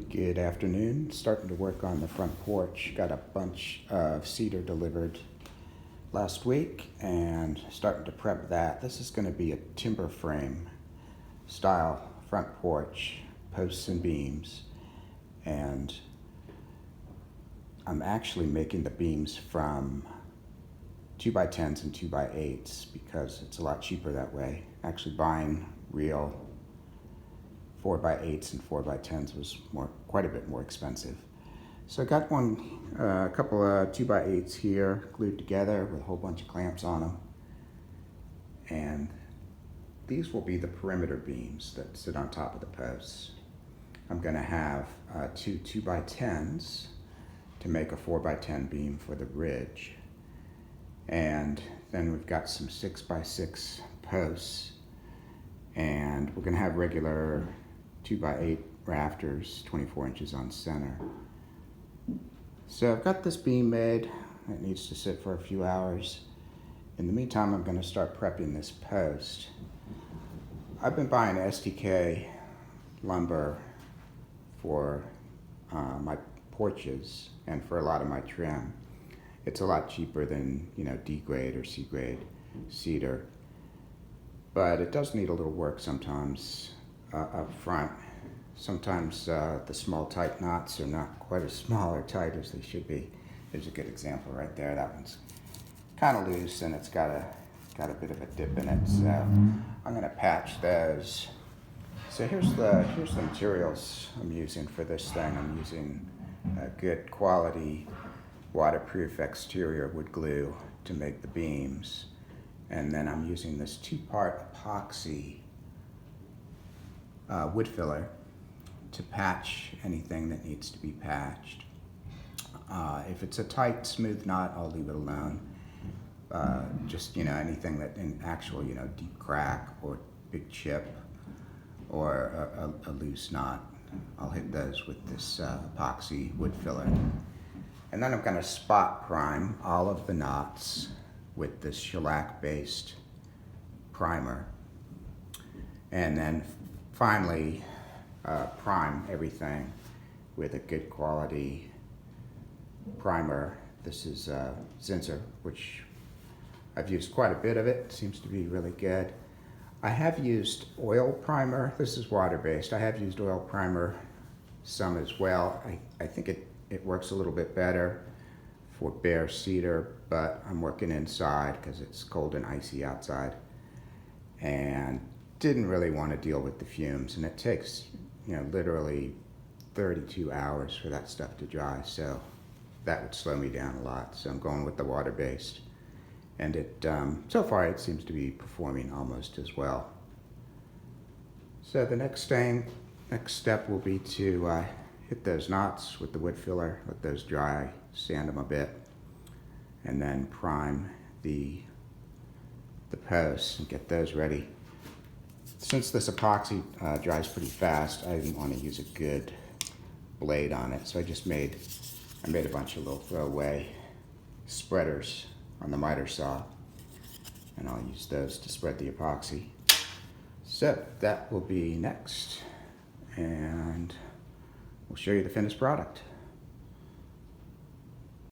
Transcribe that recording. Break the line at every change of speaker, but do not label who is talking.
Good afternoon. Starting to work on the front porch. Got a bunch of cedar delivered last week and starting to prep that. This is going to be a timber frame style front porch, posts and beams. And I'm actually making the beams from 2x10s and 2x8s because it's a lot cheaper that way. Actually buying real 4x8s and 4x10s was quite a bit more expensive. So I got a couple of 2x8s here glued together with a whole bunch of clamps on them. And these will be the perimeter beams that sit on top of the posts. I'm gonna have two 2x10s to make a 4x10 beam for the ridge. And then we've got some 6x6 posts, and we're gonna have regular 2x8 rafters, 24 inches on center. So I've got this beam made. It needs to sit for a few hours. In the meantime, I'm gonna start prepping this post. I've been buying STK lumber for my porches and for a lot of my trim. It's a lot cheaper than, D grade or C grade cedar, but it does need a little work sometimes up front. Sometimes the small tight knots are not quite as small or tight as they should be. There's a good example right there. That one's kind of loose and it's got a bit of a dip in it. So I'm gonna patch those. So here's the materials I'm using for this thing. I'm using a good quality waterproof exterior wood glue to make the beams. And then I'm using this 2-part epoxy wood filler to patch anything that needs to be patched. If it's a tight, smooth knot, I'll leave it alone. Just, anything that in actual, deep crack or big chip or a loose knot, I'll hit those with this epoxy wood filler. And then I'm gonna spot prime all of the knots with this shellac-based primer. And then finally, prime everything with a good quality primer. This is Zinsser, which I've used quite a bit of it. Seems to be really good. I have used oil primer. This is water-based. I have used oil primer some as well. I think it works a little bit better for bare cedar, but I'm working inside because it's cold and icy outside, and didn't really want to deal with the fumes, and it takes literally 32 hours for that stuff to dry, so that would slow me down a lot. So I'm going with the water-based, and it so far it seems to be performing almost as well. So the next step will be to hit those knots with the wood filler, let those dry, sand them a bit, and then prime the posts and get those ready. Since this epoxy dries pretty fast, I didn't want to use a good blade on it, so I made a bunch of little throwaway spreaders on the miter saw, and I'll use those to spread the epoxy. So that will be next, and we'll show you the finished product.